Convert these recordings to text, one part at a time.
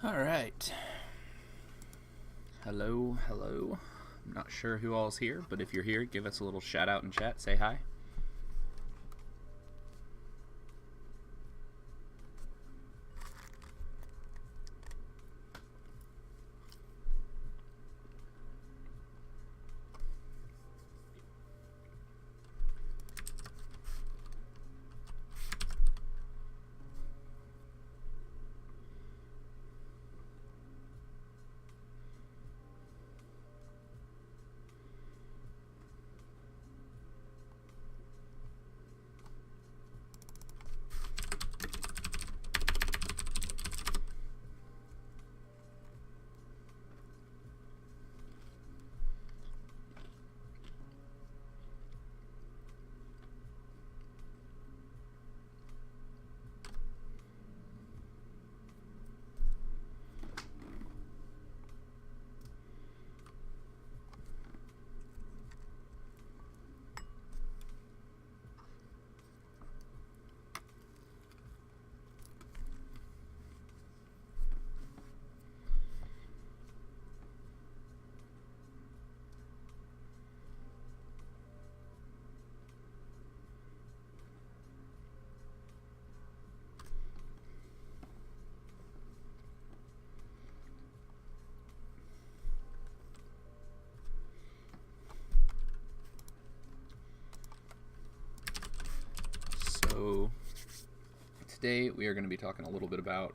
All right. Hello, hello. I'm not sure who all's here, but if you're here, give us a little shout out in chat. Say hi. So today we are going to be talking a little bit about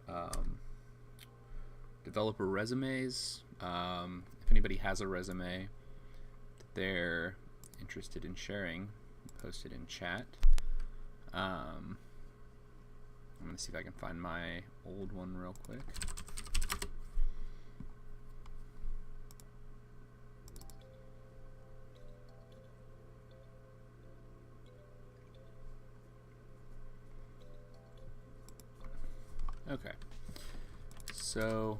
developer resumes. If anybody has a resume that they're interested in sharing, post it in chat. I'm going to see if I can find my old one real quick. Okay, so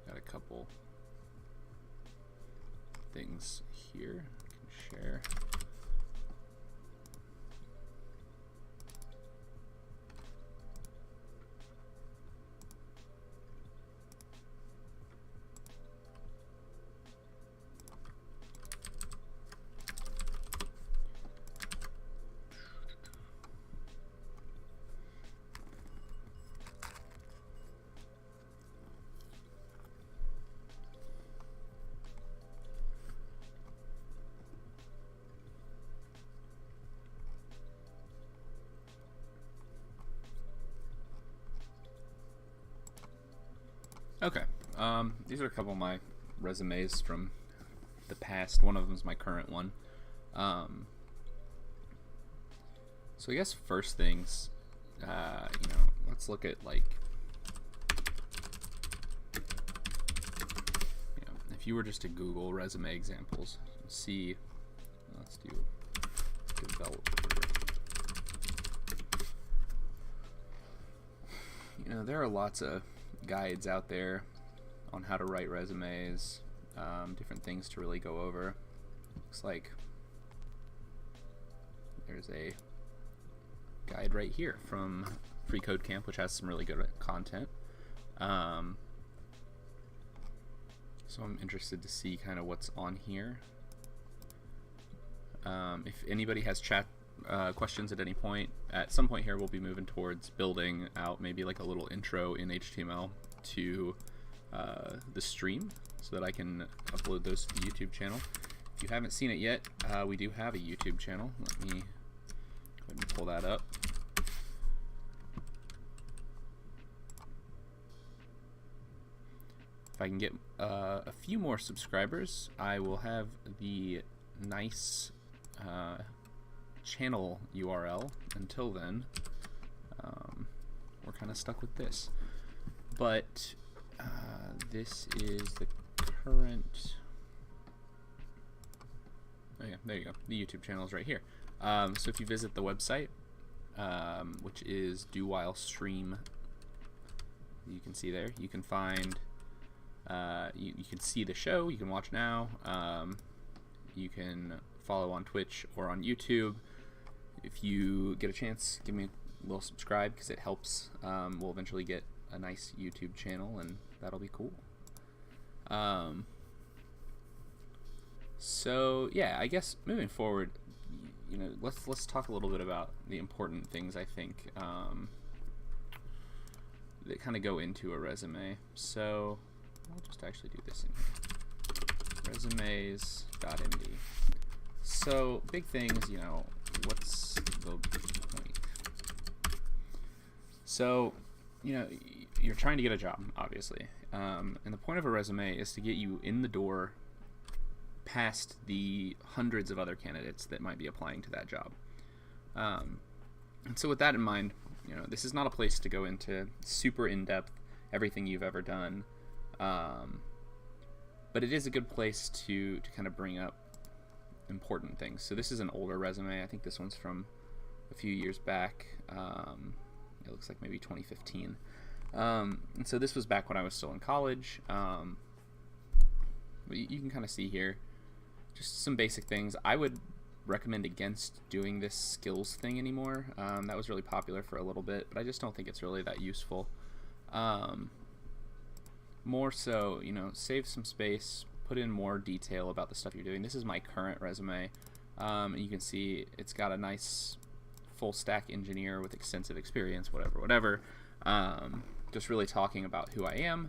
got a couple things here I can share. Okay, these are a couple of my resumes from the past. One of them is my current one. So I guess first things, let's look at if you were just to Google resume examples, see, let's do developer. There are lots of guides out there on how to write resumes, different things to really go over. Looks like there's a guide right here from Free Code Camp, which has some really good content. So I'm interested to see kind of what's on here. If anybody has chat questions at any point, at some point here we'll be moving towards building out maybe like a little intro in HTML to the stream so that I can upload those to the YouTube channel. If you haven't seen it yet, we do have a YouTube channel. Let me go ahead and pull that up. If I can get a few more subscribers, I will have the nice channel URL. Until then, we're kind of stuck with this. But this is the current. Oh yeah, there you go. The YouTube channel is right here. So if you visit the website, which is Do While Stream, you can see there. You can find. You can see the show. You can watch now. You can follow on Twitch or on YouTube. If you get a chance, give me a little subscribe because it helps. We'll eventually get a nice YouTube channel, and that'll be cool. So yeah, I guess moving forward, let's talk a little bit about the important things I think that kind of go into a resume. So I'll just actually do this in here. Resumes.md. So big things, what's the point? So, you're trying to get a job, obviously. And the point of a resume is to get you in the door past the hundreds of other candidates that might be applying to that job. And so with that in mind, this is not a place to go into super in-depth everything you've ever done. But it is a good place to kind of bring up important things. So this is an older resume. I think this one's from a few years back. It looks like maybe 2015. And so this was back when I was still in college. But you can kind of see here just some basic things. I would recommend against doing this skills thing anymore. That was really popular for a little bit, but I just don't think it's really that useful. More so, save some space, put in more detail about the stuff you're doing. This is my current resume. And you can see it's got a nice full stack engineer with extensive experience, whatever. Just really talking about who I am,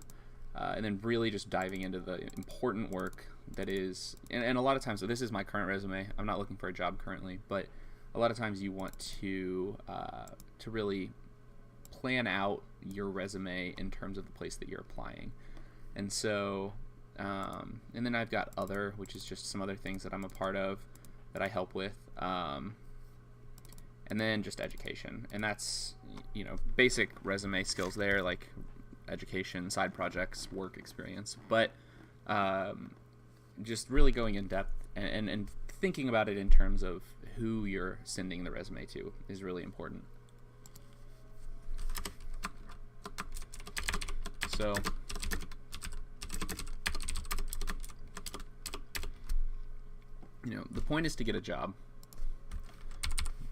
and then really just diving into the important work that is, and a lot of times, so this is my current resume. I'm not looking for a job currently, but a lot of times you want to really plan out your resume in terms of the place that you're applying. And so, and then I've got other, which is just some other things that I'm a part of that I help with. And then just education. And that's, basic resume skills there, like education, side projects, work experience. But just really going in depth and thinking about it in terms of who you're sending the resume to is really important. So the point is to get a job,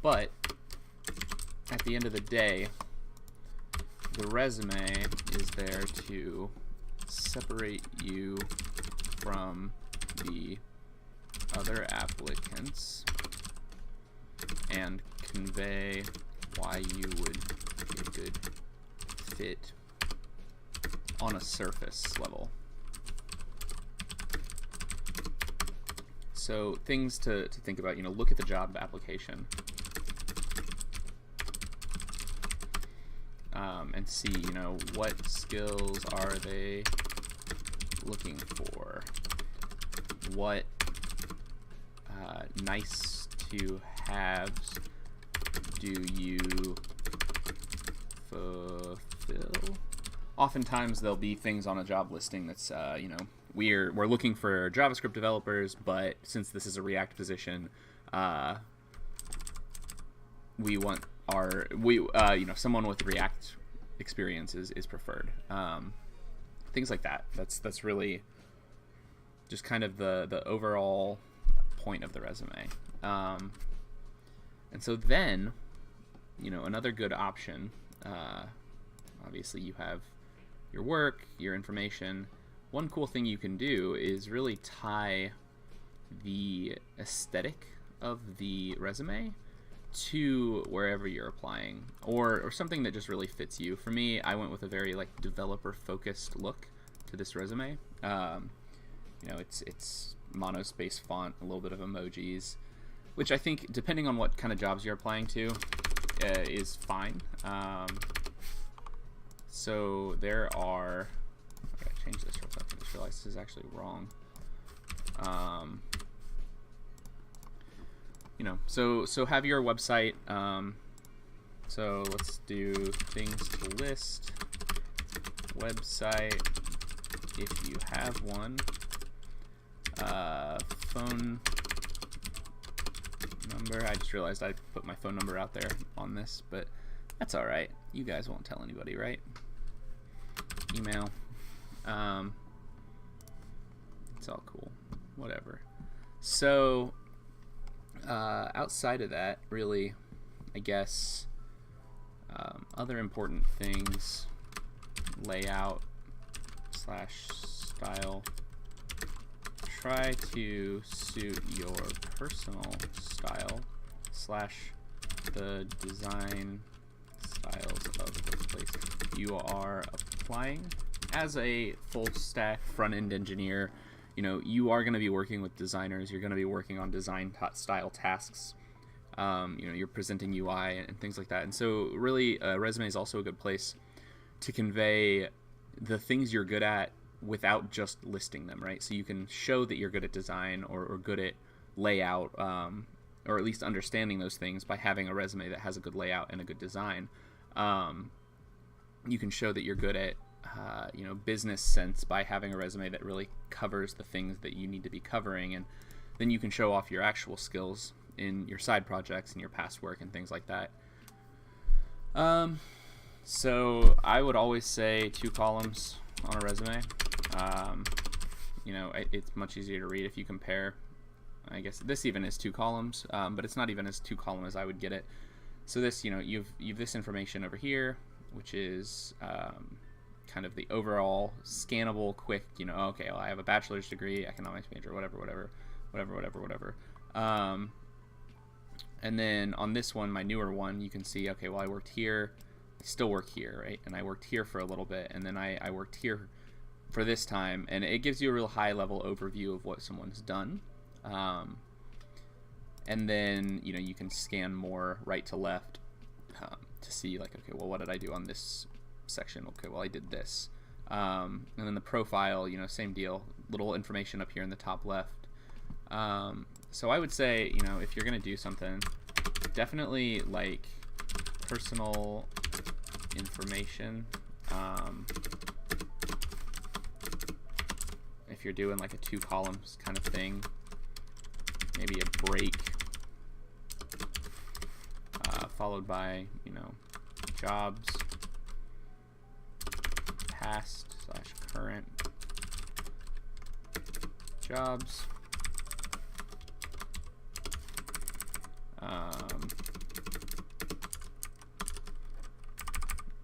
but at the end of the day, the resume is there to separate you from the other applicants and convey why you would be a good fit on a surface level. So things to think about, look at the job application and see, what skills are they looking for? What nice to haves do you fulfill? Oftentimes there'll be things on a job listing that's we're looking for JavaScript developers, but since this is a React position, we want someone with React experience is preferred. Things like that. That's really just kind of the overall point of the resume. And so then, another good option. Obviously, you have your work, your information. One cool thing you can do is really tie the aesthetic of the resume to wherever you're applying, or something that just really fits you. For me, I went with a very developer focused look to this resume. It's monospace font, a little bit of emojis, which I think, depending on what kind of jobs you're applying to, is fine. So there are, I gotta change this real quick. I just realized this is actually wrong. So have your website. So let's do things to list, website, if you have one, phone number. I just realized I put my phone number out there on this, but that's all right. You guys won't tell anybody, right? Email. It's all cool. Whatever. So outside of that, really, I guess other important things layout slash style. Try to suit your personal style slash the design styles of the place you are applying. As a full stack front end engineer, you are going to be working with designers. You're going to be working on design style tasks. You're presenting UI and things like that. And so really a resume is also a good place to convey the things you're good at without just listing them, right? So you can show that you're good at design or good at layout, or at least understanding those things by having a resume that has a good layout and a good design. You can show that you're good at business sense by having a resume that really covers the things that you need to be covering, and then you can show off your actual skills in your side projects and your past work and things like that. So I would always say 2 columns on a resume. It's much easier to read if you compare. I guess this even is 2 columns, but it's not even as 2 column as I would get it. So this, you've this information over here, which is kind of the overall scannable, quick, okay, well, I have a bachelor's degree, economics major, whatever. And then on this one, my newer one, you can see, okay, well, I worked here, I still work here, right? And I worked here for a little bit, and then I worked here for this time, and it gives you a real high-level overview of what someone's done. And then, you can scan more right to left to see, like, okay, well, what did I do on this section? Okay, well, I did this. And then the profile, same deal, little information up here in the top left. So I would say, if you're going to do something, definitely like personal information. If you're doing like a 2 columns kind of thing, maybe a break, followed by, jobs, past / current jobs.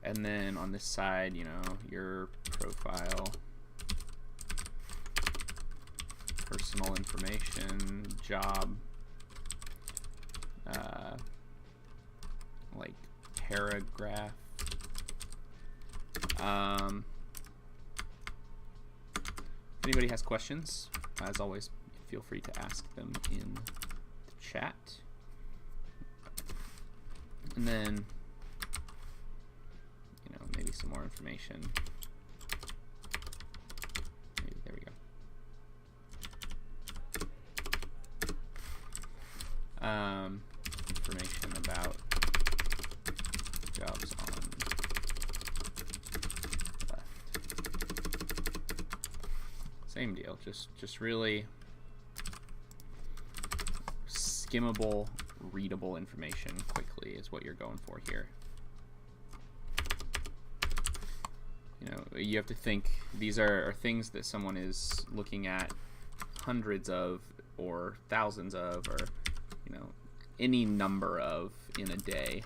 And then on this side, your profile, personal information, job, like paragraph. If anybody has questions, as always, feel free to ask them in the chat. And then, maybe some more information. Maybe, there we go. Information about jobs on left. Same deal. Just really skimmable, readable information quickly is what you're going for here. You have to think these are things that someone is looking at hundreds of or thousands of, or any number of in a day,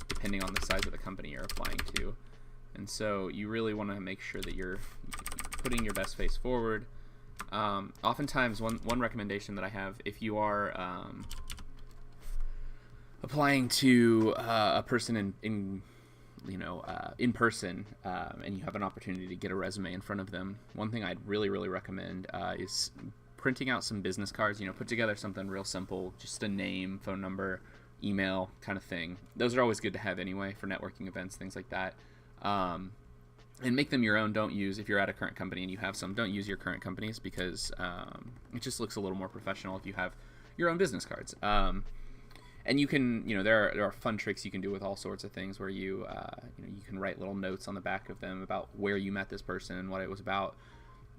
depending on the size of the company you're applying to. And so you really want to make sure that you're putting your best face forward. Oftentimes, one recommendation that I have, if you are applying to a person in person, and you have an opportunity to get a resume in front of them, one thing I'd really recommend is printing out some business cards. Put together something real simple, just a name, phone number, email kind of thing. Those are always good to have anyway for networking events, things like that. And make them your own. Don't use, if you're at a current company and you have some, don't use your current companies, because it just looks a little more professional if you have your own business cards. And you can, there are fun tricks you can do with all sorts of things where you can write little notes on the back of them about where you met this person and what it was about.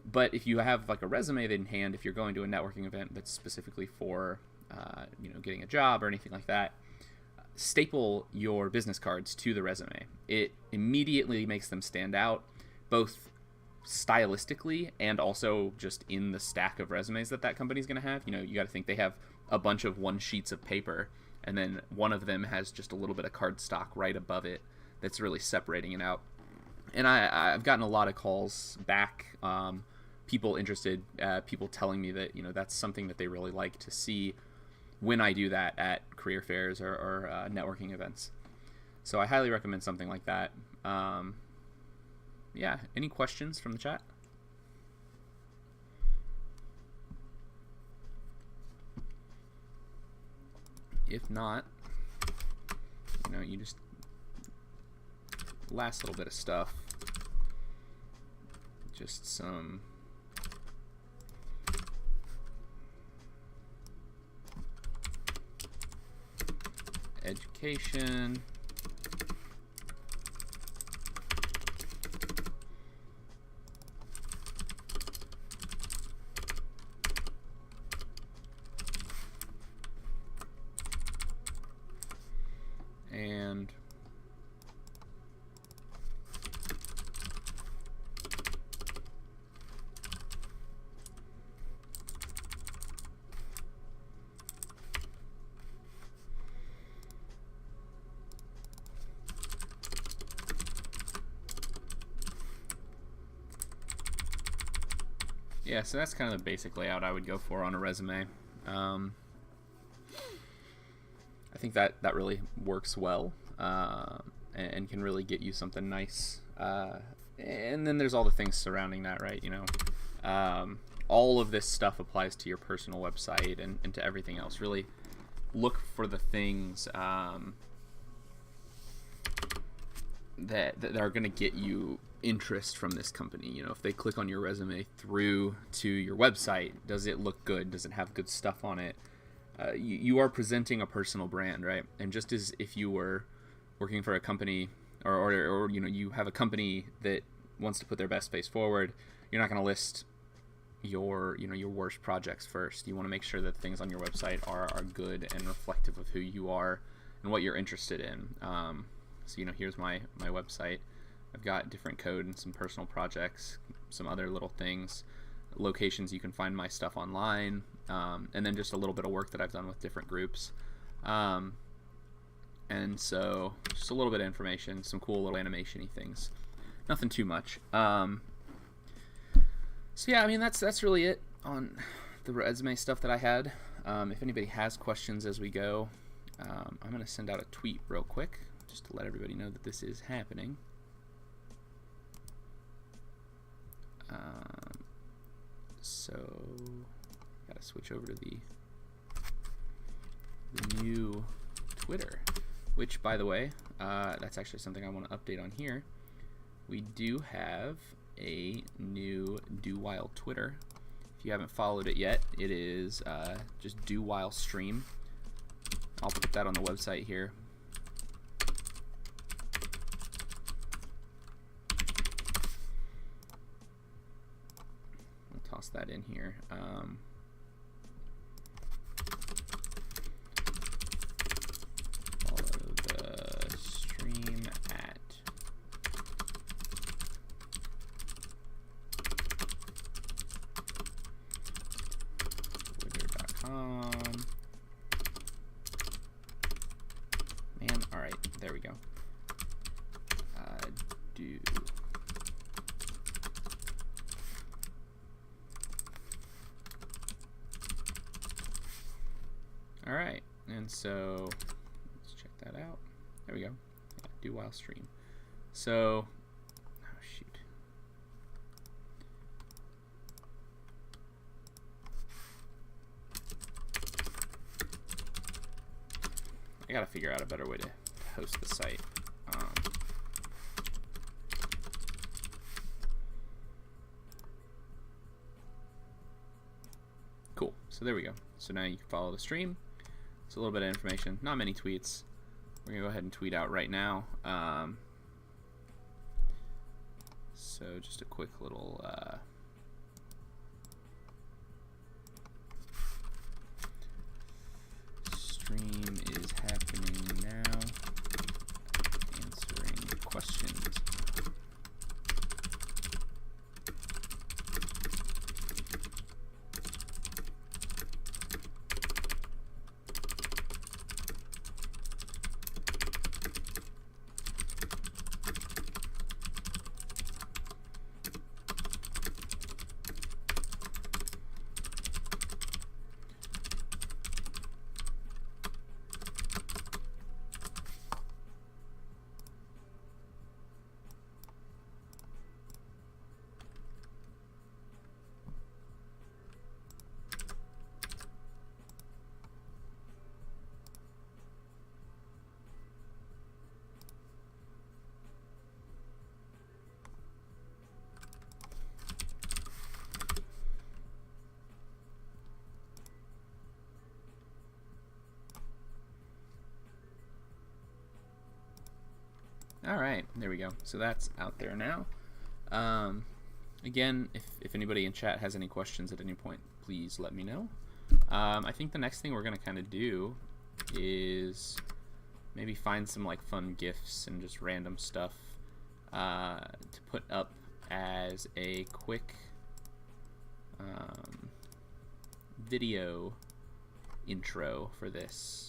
But if you have like a resume in hand, if you're going to a networking event that's specifically for, getting a job or anything like that, staple your business cards to the resume. It immediately makes them stand out, both stylistically and also just in the stack of resumes that company's going to have. You got to think they have a bunch of 1 sheets of paper, and then one of them has just a little bit of cardstock right above it that's really separating it out. And I've gotten a lot of calls back, people interested, people telling me that, that's something that they really like to see when I do that at career fairs or networking events. So I highly recommend something like that. Yeah, any questions from the chat? If not, you just last little bit of stuff, just some education, and yeah, so that's kind of the basic layout I would go for on a resume. I think that really works well, and can really get you something nice. And then there's all the things surrounding that, right? All of this stuff applies to your personal website and to everything else. Really look for the things that are going to get you interest from this company. If they click on your resume through to your website, does it look good? Does it have good stuff on it? You are presenting a personal brand, right? And just as if you were working for a company or you have a company that wants to put their best face forward, you're not going to list your worst projects first. You want to make sure that things on your website are good and reflective of who you are and what you're interested in. So here's my website. I've got different code and some personal projects, some other little things, locations you can find my stuff online, and then just a little bit of work that I've done with different groups. And so just a little bit of information, some cool little animation-y things. Nothing too much. So yeah, I mean, that's really it on the resume stuff that I had. If anybody has questions as we go, I'm going to send out a tweet real quick just to let everybody know that this is happening. So gotta switch over to the new Twitter, which, by the way, that's actually something I want to update on here. We do have a new Do While Twitter. If you haven't followed it yet, it is just Do While Stream. I'll put that on the website here. I'll toss that in here. Follow the stream at twitter.com. Man, all right, there we go. Do. All right, and so let's check that out. There we go. Yeah, Do While Stream. So, oh shoot. I gotta figure out a better way to host the site. Cool. So there we go. So now you can follow the stream. It's a little bit of information. Not many tweets. We're gonna go ahead and tweet out right now. So just a quick little stream is happening now. Answering questions. All right, there we go. So that's out there now. Again, if anybody in chat has any questions at any point, please let me know. I think the next thing we're going to kind of do is maybe find some like fun GIFs and just random stuff to put up as a quick video intro for this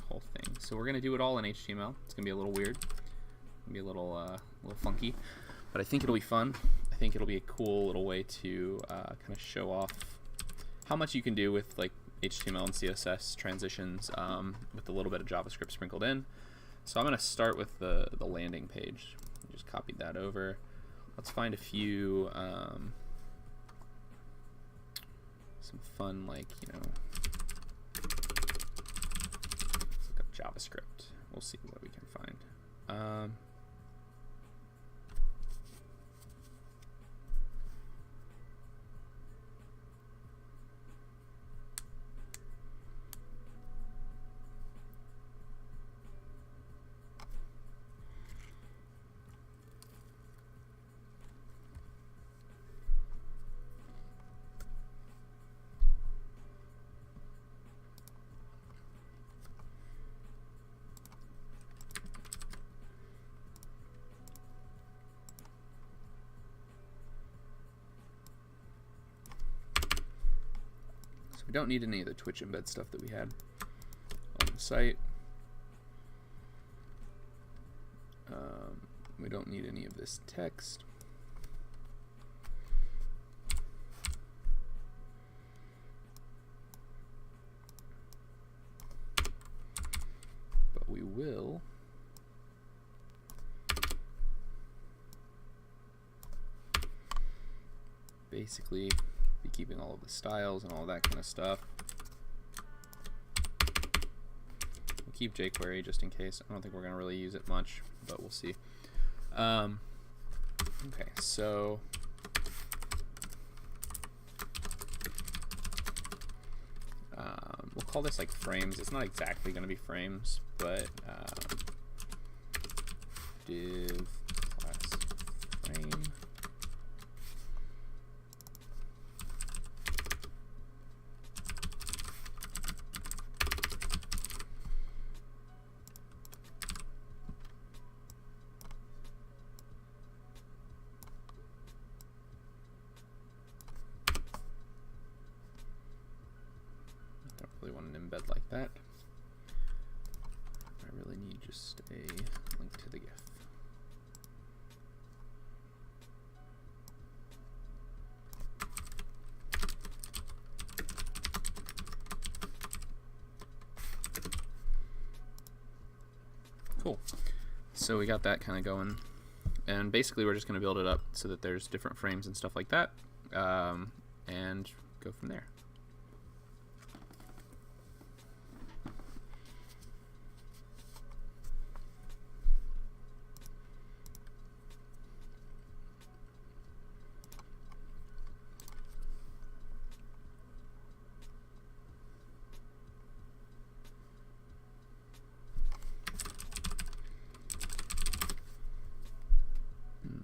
whole thing. So we're going to do it all in HTML. It's going to be a little weird, be a little funky, but I think it'll be fun. I think it'll be a cool little way to kind of show off how much you can do with like HTML and CSS transitions with a little bit of JavaScript sprinkled in. So I'm going to start with the landing page. Just copied that over. Let's find a few some fun, like, you know, let's look up JavaScript. We'll see what we can find. We don't need any of the Twitch embed stuff that we had on the site. We don't need any of this text. But we will basically be keeping all of the styles and all that kind of stuff. We'll keep jQuery just in case. I don't think we're going to really use it much, but we'll see. Okay, so we'll call this like frames. It's not exactly going to be frames, but div class frame. Embed like that. I really need just a link to the GIF. Cool. So we got that kind of going, and basically we're just going to build it up so that there's different frames and stuff like that, and go from there.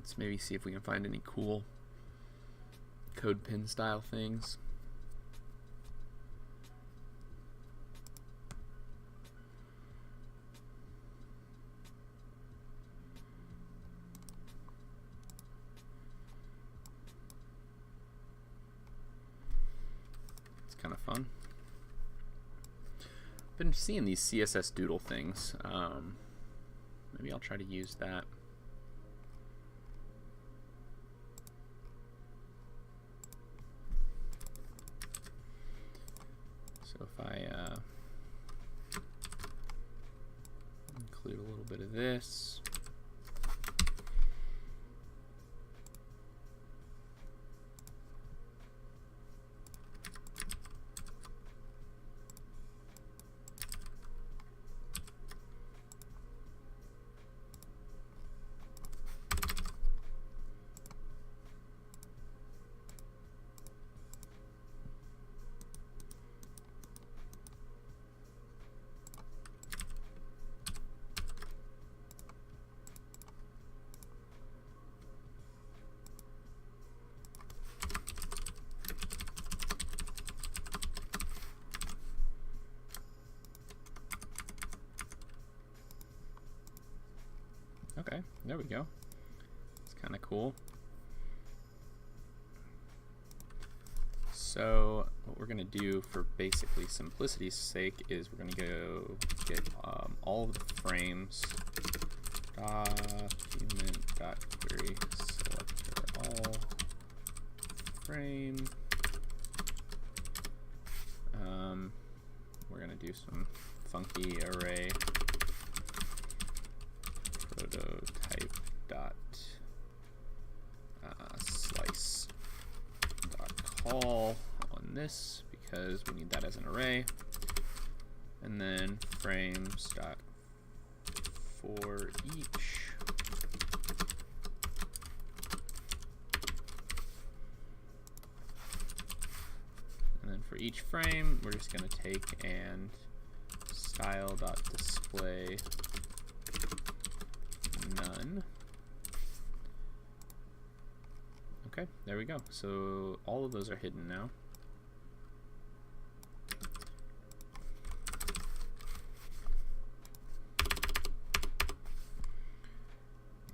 Let's maybe see if we can find any cool code pin style things. It's kind of fun. I've been seeing these CSS doodle things. Maybe I'll try to use that. So if I include a little bit of this. There we go. It's kind of cool. So what we're going to do for basically simplicity's sake is we're going to go get all of the frames, document.query selector all frame. We're going to do some funky array prototype dot slice dot call on this because we need that as an array, and then frames dot for each for each frame, we're just going to take and style.display none. Okay, there we go. So all of those are hidden now.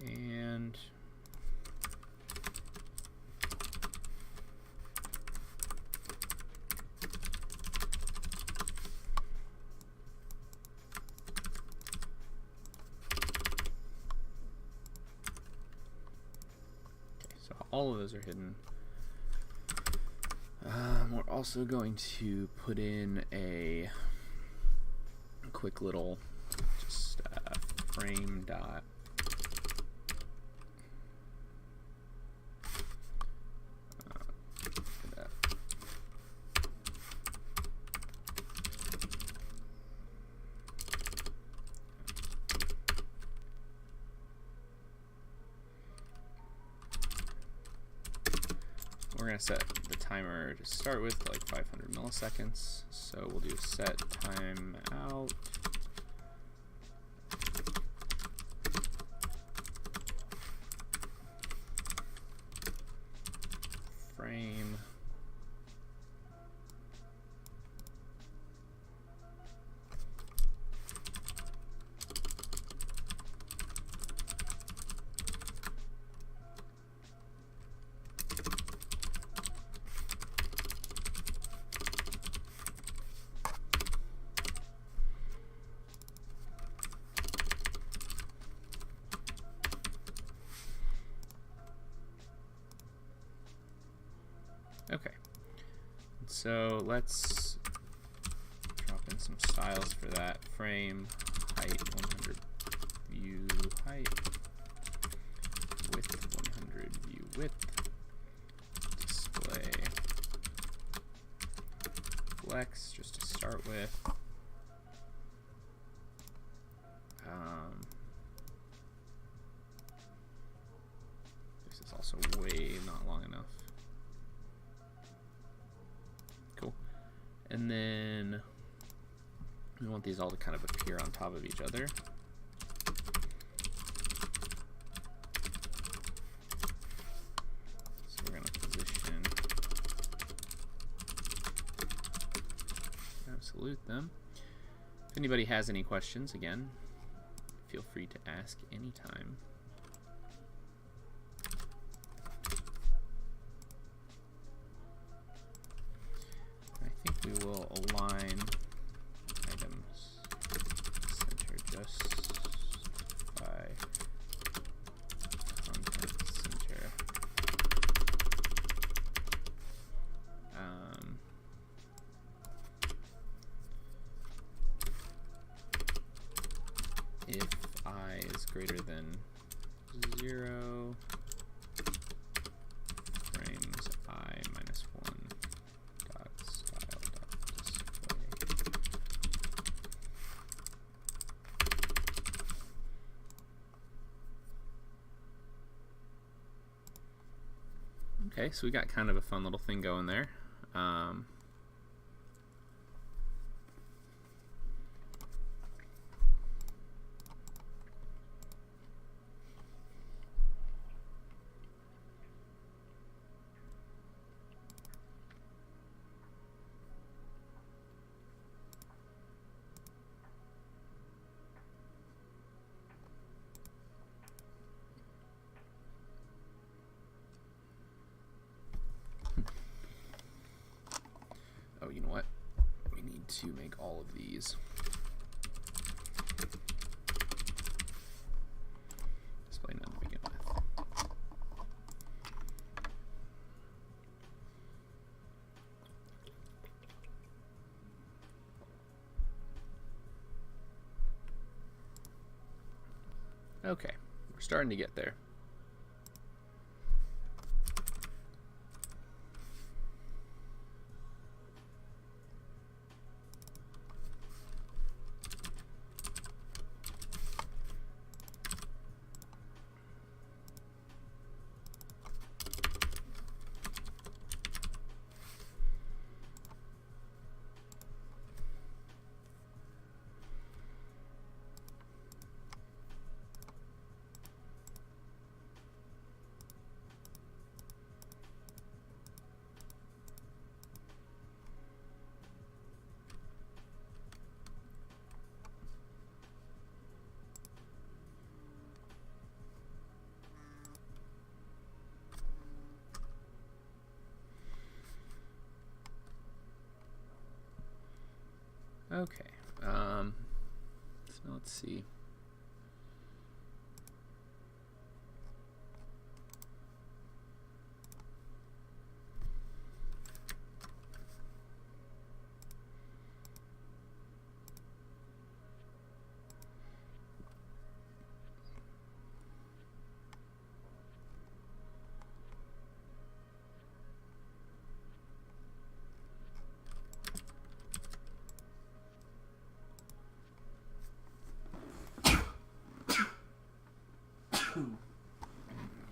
And all of those are hidden. We're also going to put in a quick little just frame dot we're going to set the timer to start with like 500 milliseconds. So we'll do set time out. Frame. Okay, so let's drop in some styles for that. Frame height 100 view height, width 100 view width, display flex just to start with. This is also way not long enough. And then we want these all to kind of appear on top of each other. So we're going to position, absolute them. If anybody has any questions, again, feel free to ask anytime. We will align items center just by content center. If I is greater than 0, frames I minus 1. Okay, so we got kind of a fun little thing going there. need to make all of these. Display none to begin with. Okay, we're starting to get there. Okay, so let's see.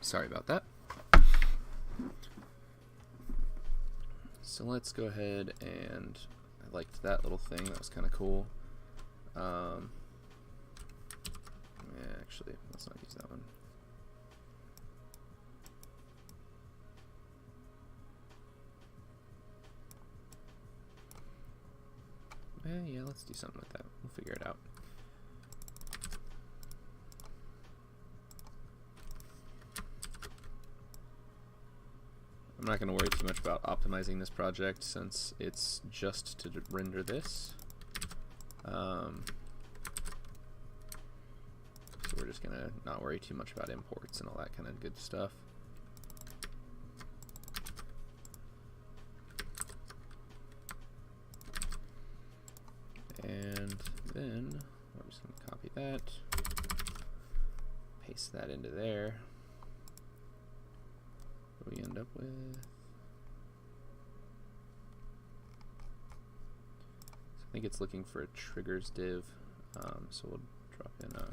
Sorry about that. So let's go ahead and I liked that little thing. That was kind of cool. Yeah, actually, let's not use that one. Yeah, let's do something with that. We'll figure it out. I'm not going to worry too much about optimizing this project since it's just to render this. So we're just going to not worry too much about imports and all that kind of good stuff. And then I'm just going to copy that, paste that into there. What do we end up with? So I think it's looking for a triggers div, so we'll drop in a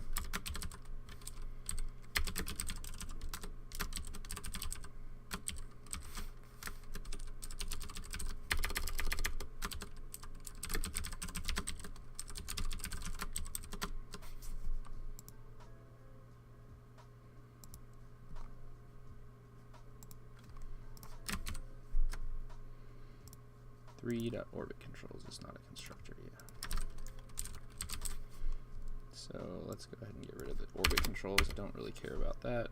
.orbit controls is not a constructor yet. So let's go ahead and get rid of the orbit controls. I don't really care about that.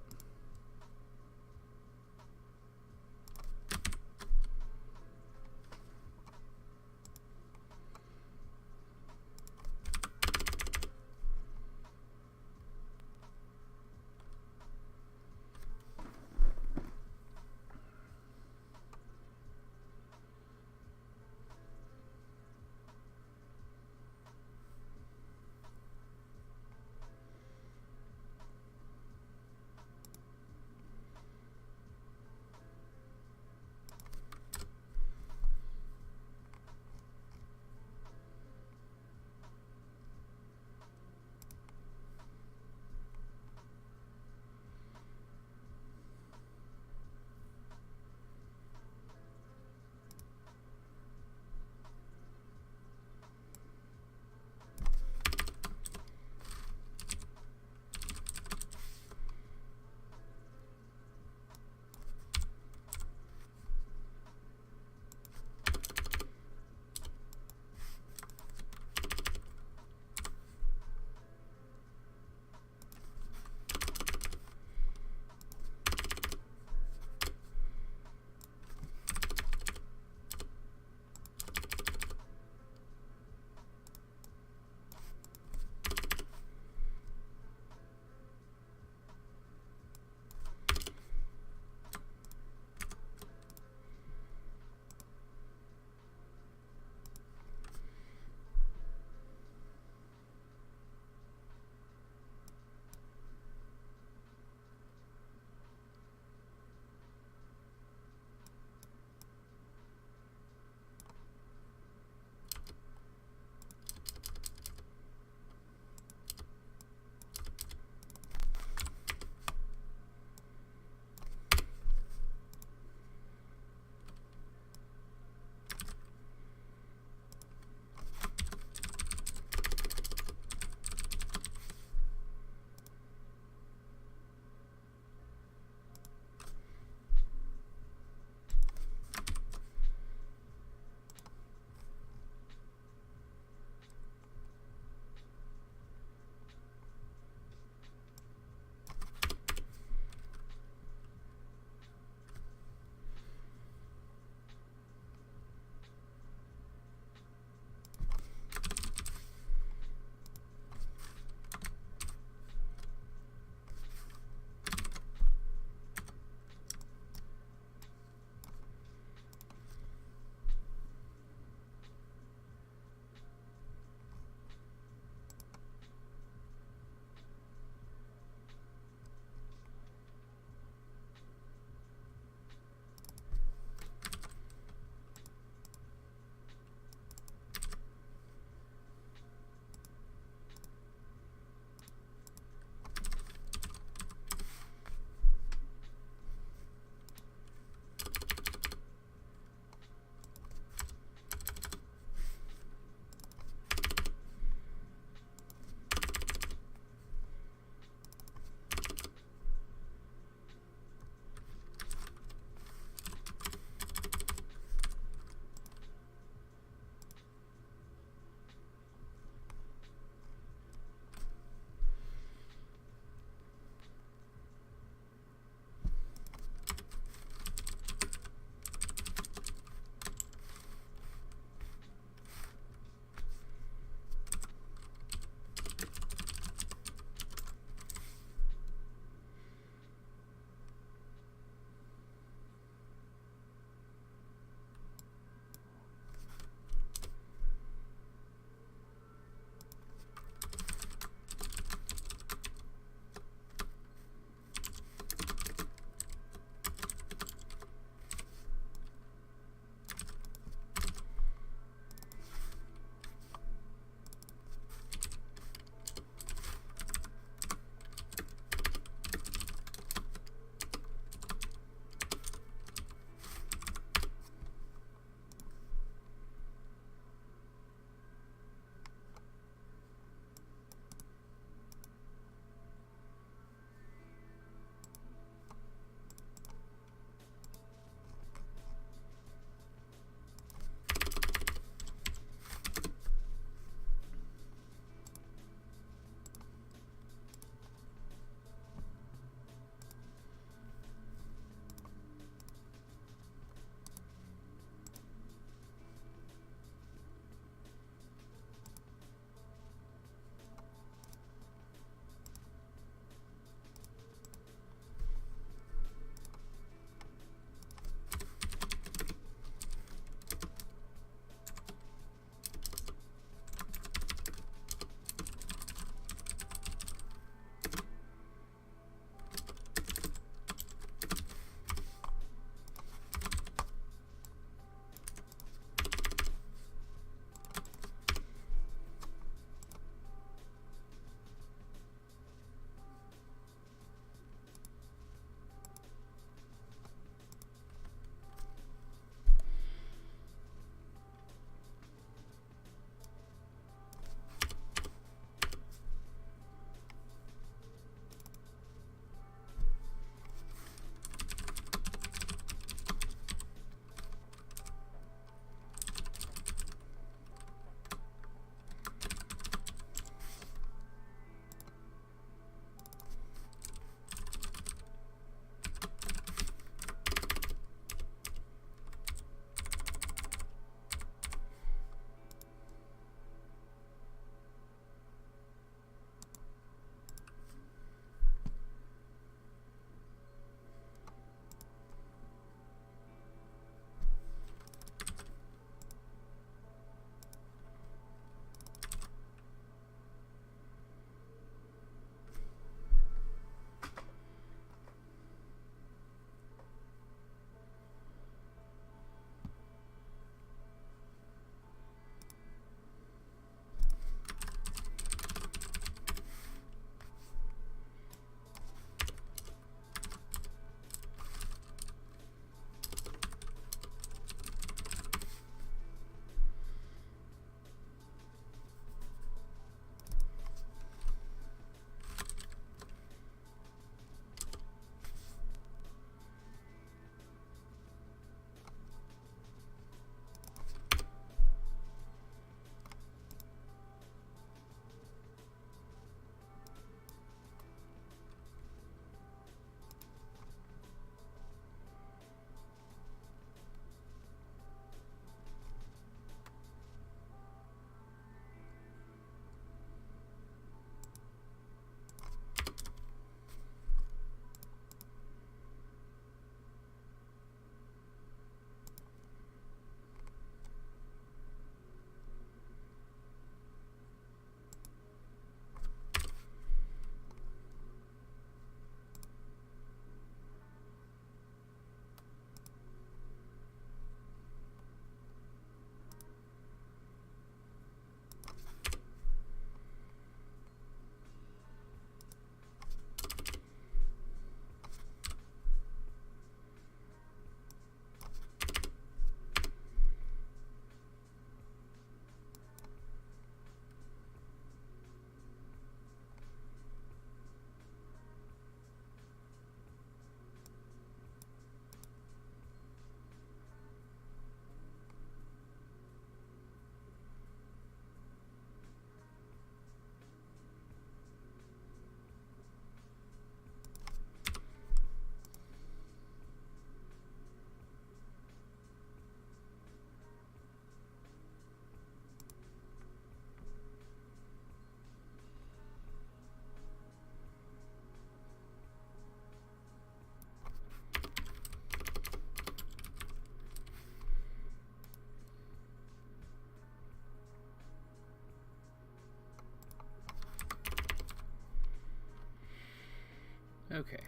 Okay,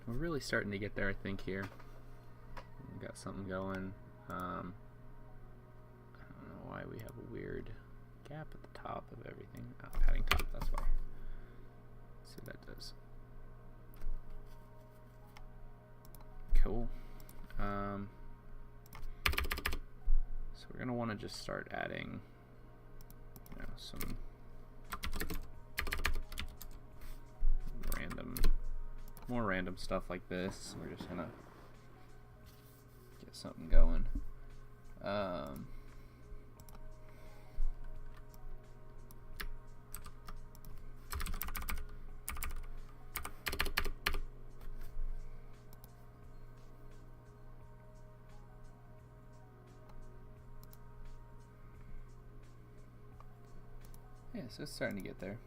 we're really starting to get there, I think, here. We got something going. I don't know why we have a weird gap at the top of everything. Oh, padding top, that's why. Let's see what that does. Cool. So we're gonna want to just start adding, you know, some more random stuff like this. We're just gonna get something going. Yeah, so it's starting to get there.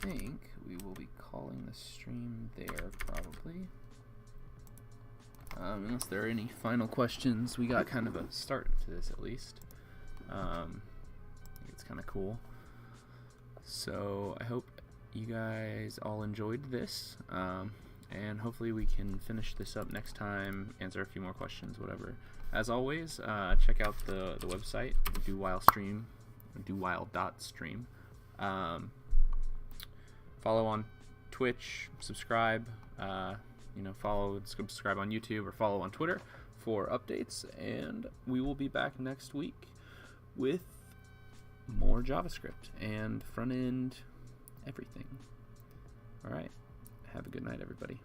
think we will be calling the stream there probably. Unless there are any final questions, we got kind of a start to this at least. I think it's kind of cool. So I hope you guys all enjoyed this, and hopefully we can finish this up next time, answer a few more questions, whatever. As always, check out the website, dowhile.stream. Follow on Twitch, subscribe, subscribe on YouTube or follow on Twitter for updates, and we will be back next week with more JavaScript and front end everything. All right, have a good night, everybody.